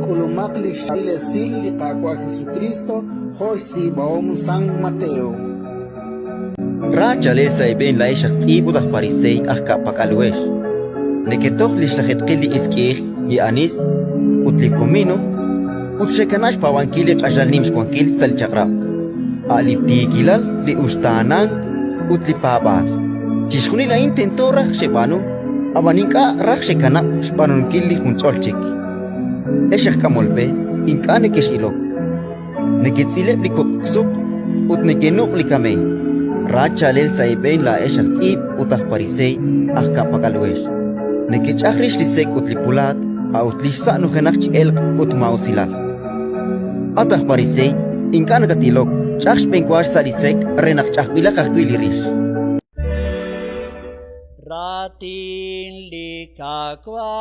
Kulumakli Lesil li Kakwa Jesucristo, Hoy si Baom San Mateo. Racha le saiben la ishaq tsibu dah parisei ahka pakalwesh. Neketoh lishlahet qili iskih yi anis utli komino utshekanash pawankili qashal nims kwankil sal chaqrak. Ali tikilal li ustanan utli pabar. Chishkhuni la intento raj shebano abaninka raj shekana shpanunkil li huncholchik. Eshaq kamolbe inka nekeshilok. Neketzile likoksuq utnekenuk likamei. Racha lel saiben la eshaq tsib utah parisei ahka pakalwesh. Nekech akhrish lisek utlipulat a utlish sa nujenach el utmausilal. Atah parisei inkan gatilok chaksh penkwash salisek renach chakbila kakbilirish. Ratin likakwa